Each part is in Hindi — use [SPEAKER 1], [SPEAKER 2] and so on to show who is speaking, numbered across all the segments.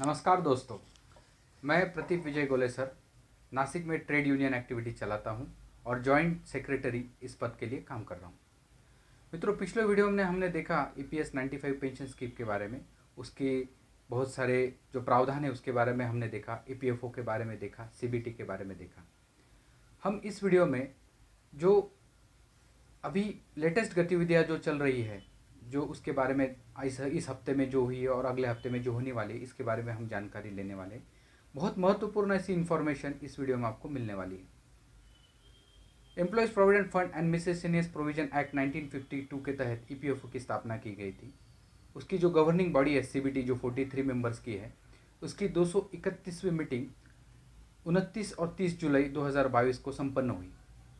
[SPEAKER 1] नमस्कार दोस्तों, मैं प्रतीक विजय गोले सर नासिक में ट्रेड यूनियन एक्टिविटी चलाता हूं और जॉइंट सेक्रेटरी इस पद के लिए काम कर रहा हूं। मित्रों, पिछले वीडियो में हमने देखा EPS 95 पेंशन स्कीम के बारे में, उसके बहुत सारे जो प्रावधान है उसके बारे में हमने देखा, EPFO के बारे में देखा, CBT के बारे में देखा। हम इस वीडियो में जो अभी लेटेस्ट गतिविधियां जो चल रही है, जो उसके बारे में इस हफ्ते में जो हुई है और अगले हफ्ते में जो होने वाली है, इसके बारे में हम जानकारी लेने वाले हैं। बहुत महत्वपूर्ण ऐसी इन्फॉर्मेशन इस वीडियो में आपको मिलने वाली है। Employees provident fund and miscellaneous provision act 1952 के तहत EPFO की स्थापना की गई थी। उसकी जो गवर्निंग बॉडी है CBT, जो 43 मेंबर्स की है, उसकी 231वीं मीटिंग 29 और 30 जुलाई 2022 को संपन्न हुई।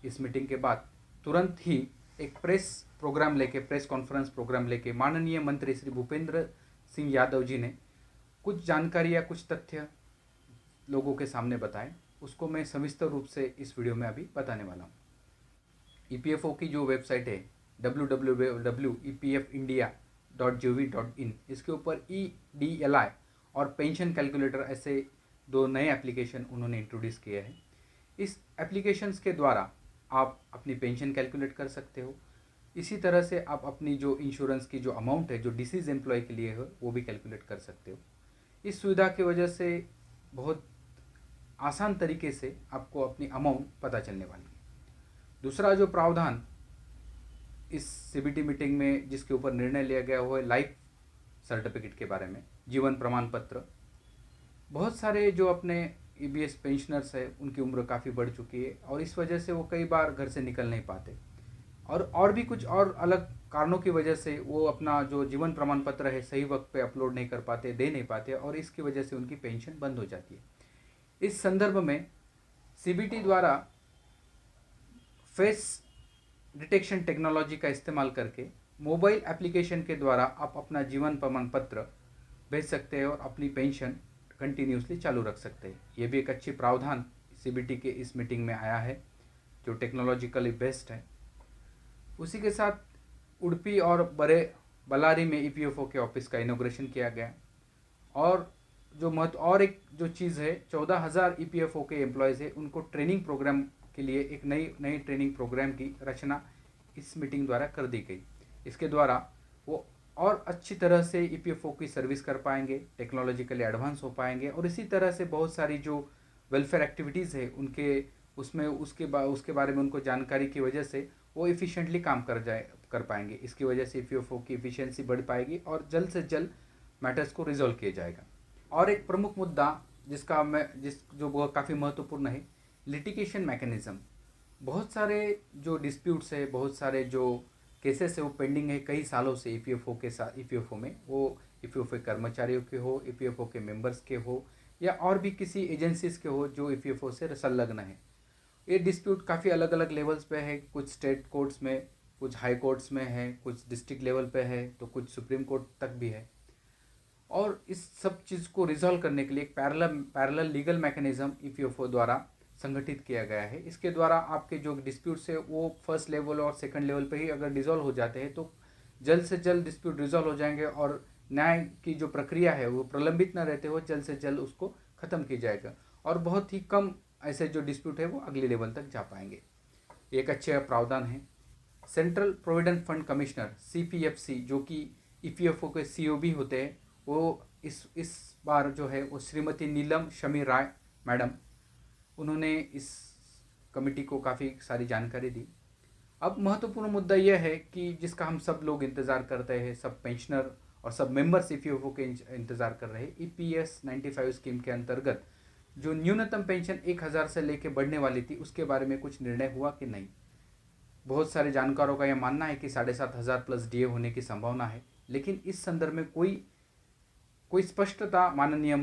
[SPEAKER 1] इस मीटिंग के बाद तुरंत ही एक प्रेस कॉन्फ्रेंस प्रोग्राम लेके माननीय मंत्री श्री भूपेंद्र सिंह यादव जी ने कुछ जानकारी या कुछ तथ्य लोगों के सामने बताए। उसको मैं सविस्तर रूप से इस वीडियो में अभी बताने वाला हूँ। EPFO की जो वेबसाइट है www.epfindia.gov.in, इसके ऊपर EDLI और पेंशन कैलकुलेटर ऐसे दो नए एप्लीकेशन उन्होंने इंट्रोड्यूस किए हैं। इस एप्लीकेशंस के द्वारा आप अपनी पेंशन कैलकुलेट कर सकते हो। इसी तरह से आप अपनी जो इंश्योरेंस की जो अमाउंट है, जो डिसीज एम्प्लॉय के लिए है, वो भी कैलकुलेट कर सकते हो। इस सुविधा की वजह से बहुत आसान तरीके से आपको अपनी अमाउंट पता चलने वाली है। दूसरा जो प्रावधान इस CBT मीटिंग में जिसके ऊपर निर्णय लिया गया वो है लाइफ सर्टिफिकेट के बारे में, जीवन प्रमाण पत्र। बहुत सारे जो अपने EBS पेंशनर्स है, उनकी उम्र काफ़ी बढ़ चुकी है और इस वजह से वो कई बार घर से निकल नहीं पाते और भी कुछ और अलग कारणों की वजह से वो अपना जो जीवन प्रमाण पत्र है सही वक्त पे अपलोड नहीं कर पाते, दे नहीं पाते और इसकी वजह से उनकी पेंशन बंद हो जाती है। इस संदर्भ में CBT द्वारा फेस डिटेक्शन टेक्नोलॉजी का इस्तेमाल करके मोबाइल एप्लीकेशन के द्वारा आप अपना जीवन प्रमाण पत्र भेज सकते हैं और अपनी पेंशन कंटिन्यूसली चालू रख सकते हैं। ये भी एक अच्छी प्रावधान CBT के इस मीटिंग में आया है जो टेक्नोलॉजिकली बेस्ड है। उसी के साथ उडुपी और बल्लारी में EPFO के ऑफिस का इनॉग्रेशन किया गया और और एक जो चीज़ है, 14,000 EPFO के एम्प्लॉयज़ है, उनको ट्रेनिंग प्रोग्राम के लिए एक नई ट्रेनिंग प्रोग्राम की रचना इस मीटिंग द्वारा कर दी गई। इसके द्वारा वो और अच्छी तरह से EPFO की सर्विस कर पाएंगे, टेक्नोलॉजिकली एडवांस हो पाएंगे और इसी तरह से बहुत सारी जो वेलफेयर एक्टिविटीज़ है उनके उसमें उसके बारे में उनको जानकारी की वजह से वो इफ़िशिएंटली काम कर पाएंगे। इसकी वजह से EPFO की इफ़िशियंसी बढ़ पाएगी और जल्द से जल्द मैटर्स को रिजॉल्व किया जाएगा। और एक प्रमुख मुद्दा जो काफ़ी महत्वपूर्ण है, लिटिगेशन मैकेनिज़्म। बहुत सारे जो डिस्प्यूट्स है, बहुत सारे जो केसेस है वो पेंडिंग है कई सालों से EPFO के साथ। EPFO में वो EPFO के कर्मचारियों के हो, EPFO के मेंबर्स के हो या और भी किसी एजेंसीज के हो जो EPFO से संलग्न है। ये डिस्प्यूट काफ़ी अलग अलग लेवल्स पे है, कुछ स्टेट कोर्ट्स में, कुछ हाई कोर्ट्स में है, कुछ डिस्ट्रिक्ट लेवल पे है, तो कुछ सुप्रीम कोर्ट तक भी है। और इस सब चीज़ को रिजॉल्व करने के लिए एक पैरेलल लीगल मैकेनिज्म EPFO द्वारा संगठित किया गया है। इसके द्वारा आपके जो डिस्प्यूट्स है वो फर्स्ट लेवल और सेकंड लेवल पे ही अगर डिजॉल्व हो जाते हैं तो जल्द से जल्द डिस्प्यूट रिजॉल्व हो जाएंगे और न्याय की जो प्रक्रिया है वो प्रलंबित न रहते हुए जल्द से जल्द उसको ख़त्म किया जाएगा और बहुत ही कम ऐसे जो डिस्प्यूट है वो अगले लेवल तक जा पाएंगे। एक अच्छे प्रावधान है। Central provident fund commissioner CPFC, जो कि EPFO के CEO भी होते हैं, वो इस बार जो है वो श्रीमती नीलम शमी राय मैडम, उन्होंने इस कमेटी को काफ़ी सारी जानकारी दी। अब महत्वपूर्ण मुद्दा यह है कि जिसका हम सब लोग इंतज़ार करते हैं, सब पेंशनर और सब मेंबर्स EPFO के इंतज़ार कर रहे हैं। EPS 95 स्कीम के अंतर्गत जो न्यूनतम पेंशन 1,000 से लेके बढ़ने वाली थी उसके बारे में कुछ निर्णय हुआ कि नहीं। बहुत सारे जानकारों का यह मानना है कि 7,500 प्लस DA होने की संभावना है, लेकिन इस संदर्भ में कोई स्पष्टता माननीय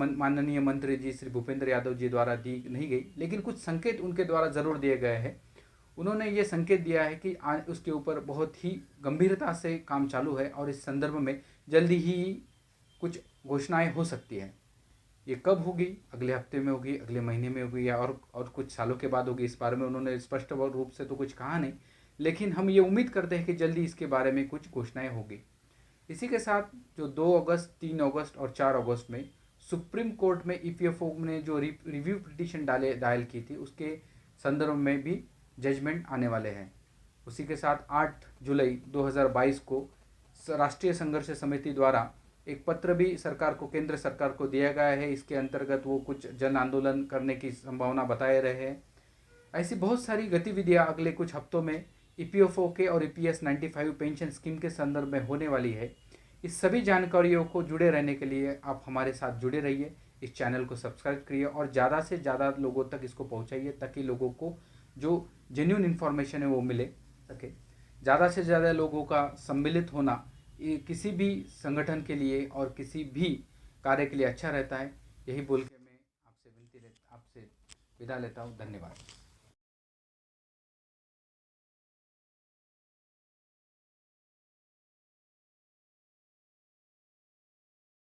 [SPEAKER 1] मंत्री जी श्री भूपेंद्र यादव जी द्वारा दी नहीं गई, लेकिन कुछ संकेत उनके द्वारा ज़रूर दिए गए हैं। उन्होंने ये संकेत दिया है कि उसके ऊपर बहुत ही गंभीरता से काम चालू है और इस संदर्भ में जल्दी ही कुछ घोषणाएं हो सकती है। ये कब होगी, अगले हफ्ते में होगी, अगले महीने में होगी या और कुछ सालों के बाद होगी, इस बारे में उन्होंने स्पष्ट रूप से तो कुछ कहा नहीं, लेकिन हम ये उम्मीद करते हैं कि जल्दी इसके बारे में कुछ घोषणाएं होगी। इसी के साथ जो 2 अगस्त, 3 अगस्त और 4 अगस्त में सुप्रीम कोर्ट में ईपीएफओ ने जो रिव्यू पिटीशन दायर की थी उसके संदर्भ में भी जजमेंट आने वाले हैं। उसी के साथ 8 जुलाई 2022 को राष्ट्रीय संघर्ष समिति द्वारा एक पत्र भी सरकार को, केंद्र सरकार को दिया गया है। इसके अंतर्गत वो कुछ जन आंदोलन करने की संभावना बताए रहे हैं। ऐसी बहुत सारी गतिविधियां अगले कुछ हफ्तों में ईपीएफओ के और ईपीएस 95 पेंशन स्कीम के संदर्भ में होने वाली है। इस सभी जानकारियों को जुड़े रहने के लिए आप हमारे साथ जुड़े रहिए, इस चैनल को सब्सक्राइब करिए और ज़्यादा से ज़्यादा लोगों तक इसको पहुंचाइए ताकि लोगों को जो जेन्युइन इन्फॉर्मेशन है वो मिले सके। ज़्यादा से ज़्यादा लोगों का सम्मिलित होना ये किसी भी संगठन के लिए और किसी भी कार्य के लिए अच्छा रहता है। यही बोल के मैं आपसे विदा लेता हूँ। धन्यवाद।